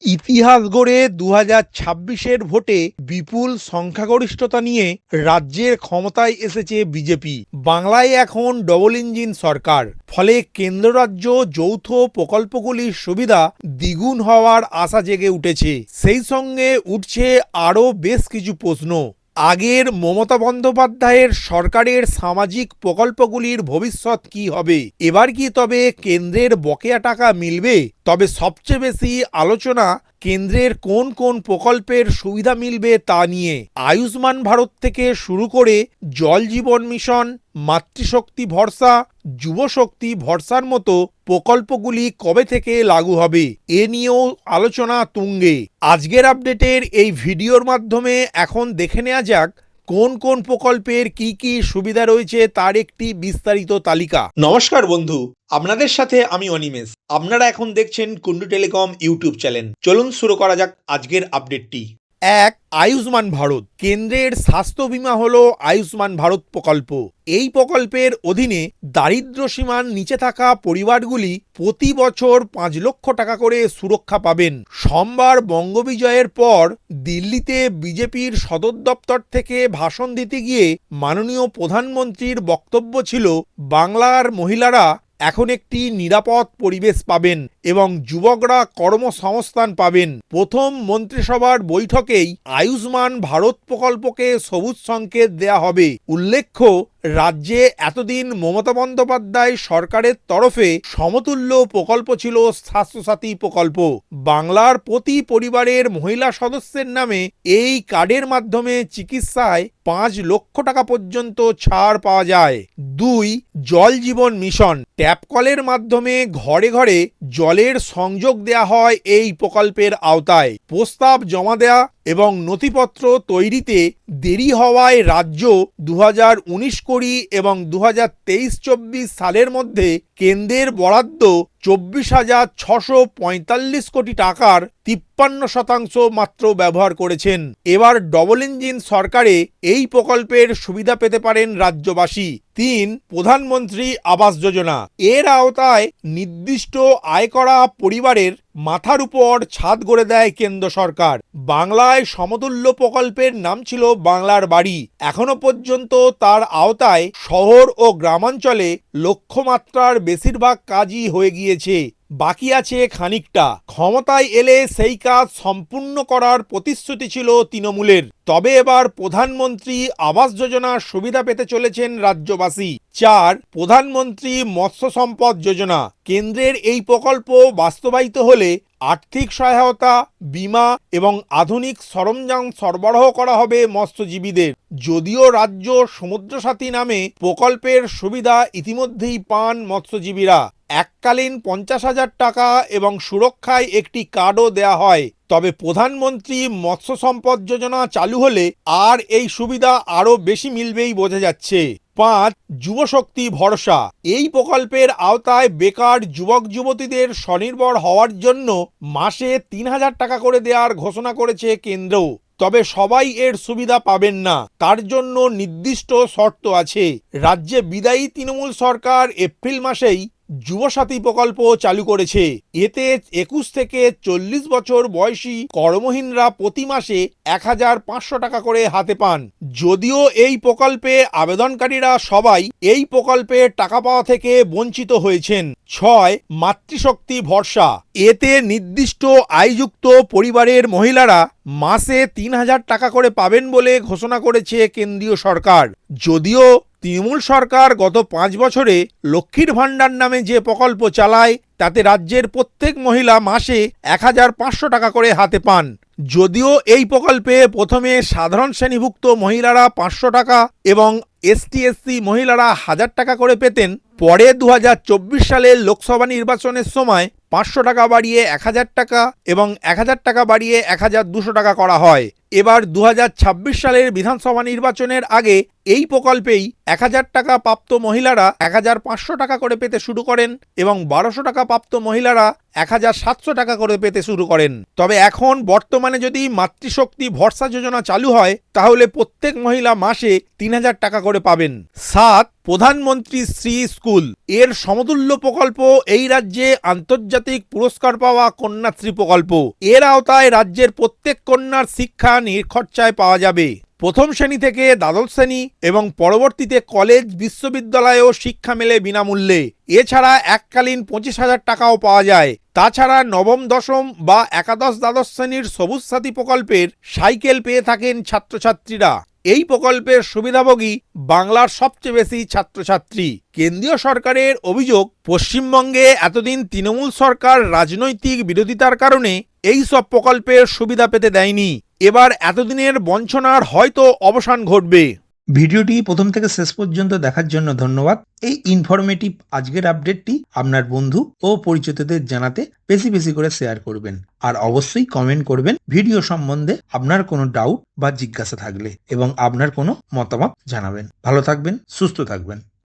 ইতিহাস গড়ে 2026-এর ভোটে বিপুল সংখ্যাগরিষ্ঠতা নিয়ে রাজ্যের ক্ষমতায় এসেছে বিজেপি। বাংলায় এখন ডবল ইঞ্জিন সরকার, ফলে কেন্দ্র রাজ্য যৌথ প্রকল্পগুলির সুবিধা দ্বিগুণ হওয়ার আশা জেগে উঠেছে। সেই সঙ্গে উঠছে আরও বেশ কিছু প্রশ্ন। আগের মমতা বন্দ্যোপাধ্যায়ের সরকারের সামাজিক প্রকল্পগুলির ভবিষ্যৎ কি হবে? এবার কি তবে কেন্দ্রের বকেয়া টাকা মিলবে? তবে সবচেয়ে বেশি আলোচনা কেন্দ্রের কোন কোন প্রকল্পের সুবিধা মিলবে তা নিয়ে। আয়ুষ্মান ভারত থেকে শুরু করে জল জীবন মিশন, মাতৃশক্তি ভরসা, যুবশক্তি ভরসার মতো প্রকল্পগুলি কবে থেকে লাগু হবে এ নিয়েও আলোচনা তুঙ্গে। আজকের আপডেটের এই ভিডিওর মাধ্যমে এখন দেখে নেওয়া যাক কোন কোন প্রকল্পের কি কি সুবিধা রয়েছে তার একটি বিস্তারিত তালিকা। নমস্কার বন্ধু, আপনাদের সাথে আমি অনিমেষ। আপনারা এখন দেখছেন কুন্ডু টেলিকম ইউটিউব চ্যানেল। চলুন শুরু করা যাক আজকের আপডেটটি। এক, আয়ুষ্মান ভারত। কেন্দ্রের স্বাস্থ্য বীমা হলো আয়ুষ্মান ভারত প্রকল্প। এই প্রকল্পের অধীনে দারিদ্র্য সীমার নিচে থাকা পরিবারগুলি প্রতি বছর 5 লক্ষ টাকা করে সুরক্ষা পাবেন। সোমবার বঙ্গবিজয়ের পর দিল্লিতে বিজেপির সদর দপ্তর থেকে ভাষণ দিতে গিয়ে মাননীয় প্রধানমন্ত্রীর বক্তব্য ছিল, বাংলার মহিলারা এখন একটি নিরাপদ পরিবেশ পাবেন এবং যুবকরা কর্মসংস্থান পাবেন। প্রথম মন্ত্রিসভার বৈঠকেই আয়ুষ্মান ভারত প্রকল্পকে সবুজ সংকেত দেয়া হবে। উল্লেখ্য, রাজ্যে এতদিন মমতা বন্দ্যোপাধ্যায় সরকারের তরফে সমতুল্য প্রকল্প ছিল স্বাস্থ্যসাথী প্রকল্প। বাংলার প্রতি পরিবারের মহিলা সদস্যের নামে এই কার্ডের মাধ্যমে চিকিৎসায় 5 লক্ষ টাকা পর্যন্ত ছাড় পাওয়া যায়। 2, জল জীবন মিশন। ট্যাপ কলের মাধ্যমে ঘরে ঘরে জলের সংযোগ দেয়া হয় এই প্রকল্পের আওতায়। প্রস্তাব জমা দেয়া এবং নথিপত্র তৈরিতে দেরি হওয়ায় রাজ্য 2019-20 এবং 2023-24 সালের মধ্যে কেন্দ্রের বরাদ্দ 24,645 কোটি টাকার 53% মাত্র ব্যবহার করেছেন। এবার ডবল ইঞ্জিন সরকারে এই প্রকল্পের সুবিধা পেতে পারেন রাজ্যবাসী। 3, প্রধানমন্ত্রী আবাস যোজনা। এর আওতায় নির্দিষ্ট আয় করা পরিবারের মাথার উপর ছাদ গড়ে দেয় কেন্দ্র সরকার। বাংলায় সমতুল্য প্রকল্পের নাম ছিল বাংলার বাড়ি। এখনো পর্যন্ত তার আওতায় শহর ও গ্রামাঞ্চলে লক্ষ্যমাত্রার বেশিরভাগ কাজই হয়ে গিয়েছে, বাকি আছে খানিকটা। ক্ষমতায় এলে সেই কাজ সম্পূর্ণ করার প্রতিশ্রুতি ছিল তৃণমূলের। তবে এবার প্রধানমন্ত্রী আবাস যোজনার সুবিধা পেতে চলেছেন রাজ্যবাসী। 4, প্রধানমন্ত্রী মৎস্য সম্পদ যোজনা। কেন্দ্রের এই প্রকল্প বাস্তবায়িত হলে আর্থিক সহায়তা, বীমা এবং আধুনিক সরঞ্জাম সরবরাহ করা হবে মৎস্যজীবীদের। যদিও রাজ্য সমুদ্রসাথী নামে প্রকল্পের সুবিধা ইতিমধ্যেই পান মৎস্যজীবীরা। এককালীন 50,000 টাকা এবং সুরক্ষায় একটি কার্ডও দেয়া হয়। তবে প্রধানমন্ত্রী মৎস্য সম্পদ যোজনা চালু হলে আর এই সুবিধা আরও বেশি মিলবেই বোঝা যাচ্ছে। 5, যুবশক্তি ভরসা। এই প্রকল্পের আওতায় বেকার যুবক যুবতীদের স্বনির্ভর হওয়ার জন্য মাসে 3,000 টাকা করে দেওয়ার ঘোষণা করেছে কেন্দ্র। তবে সবাই এর সুবিধা পাবেন না, তার জন্য নির্দিষ্ট শর্ত আছে। রাজ্যে বিদায়ী তৃণমূল সরকার এপ্রিল মাসেই যুবসাথী প্রকল্প চালু করেছে। এতে 21 থেকে 40 বছর বয়সী কর্মহীনরা প্রতি মাসে 1,500 টাকা করে হাতে পান। যদিও এই প্রকল্পে আবেদনকারীরা সবাই এই প্রকল্পে টাকা পাওয়া থেকে বঞ্চিত হয়েছেন। 6, মাতৃশক্তি ভরসা। এতে নির্দিষ্ট আয়যুক্ত পরিবারের মহিলারা মাসে 3,000 টাকা করে পাবেন বলে ঘোষণা করেছে কেন্দ্রীয় সরকার। যদিও তৃণমূল সরকার গত 5 বছরে লক্ষ্মীর ভাণ্ডার নামে যে প্রকল্প চালায় তাতে রাজ্যের প্রত্যেক মহিলা মাসে 1,500 টাকা করে হাতে পান। যদিও এই প্রকল্পে প্রথমে সাধারণ শ্রেণীভুক্ত মহিলারা 500 টাকা এবং ST/SC মহিলারা 1,000 টাকা করে পেতেন, পরে 2024 সালের লোকসভা নির্বাচনের সময় 500 টাকা বাড়িয়ে 1,000 টাকা এবং 1,000 টাকা বাড়িয়ে 1,200 টাকা করা হয়। এবার 2026 সালের বিধানসভা নির্বাচনের আগে এই প্রকল্পেই 1000 টাকা প্রাপ্ত মহিলারা 1500 টাকা করে পেতে শুরু করেন এবং 1200 টাকা প্রাপ্ত মহিলারা 1700 টাকা করে পেতে শুরু করেন। তবে এখন বর্তমানে যদি মাতৃশক্তি ভরসা যোজনা চালু হয় তাহলে প্রত্যেক মহিলা মাসে 3000 টাকা করে পাবেন। 7. প্রধানমন্ত্রী শ্রী স্কুল, এর সমতুল্য প্রকল্প এই রাজ্যে আন্তর্জাতিক পুরস্কার পাওয়া কন্যাশ্রী প্রকল্প। এর আওতায় রাজ্যের প্রত্যেক কন্যার শিক্ষা নিরখরচায় পাওয়া যাবে। প্রথম শ্রেণী থেকে দ্বাদশ শ্রেণী এবং পরবর্তীতে কলেজ বিশ্ববিদ্যালয়েও শিক্ষা মেলে বিনামূল্যে। এছাড়া এককালীন 25,000 টাকাও পাওয়া যায়। তাছাড়া নবম দশম বা একাদশ দ্বাদশ শ্রেণীর সবুজ সাথী প্রকল্পের সাইকেল পেয়ে থাকেন ছাত্রছাত্রীরা। এই প্রকল্পের সুবিধাভোগী বাংলার সবচেয়ে বেশি ছাত্রছাত্রী। কেন্দ্রীয় সরকারের অভিযোগ, পশ্চিমবঙ্গে এতদিন তৃণমূল সরকার রাজনৈতিক বিরোধিতার কারণে এই সব প্রকল্পের সুবিধা পেতে দেয়নি। এবার এতদিনের বঞ্চনার হয়তো অবসান ঘটবে। ভিডিওটি প্রথম থেকে শেষ পর্যন্ত দেখার জন্য ধন্যবাদ। এই ইনফরমেটিভ আজকের আপডেটটি আপনার বন্ধু ও পরিচিতদের জানাতে বেশি বেশি করে শেয়ার করবেন। আর অবশ্যই কমেন্ট করবেন ভিডিও সম্বন্ধে আপনার কোনো ডাউট বা জিজ্ঞাসা থাকলে এবং আপনার কোনো মতামত জানাবেন। ভালো থাকবেন, সুস্থ থাকবেন।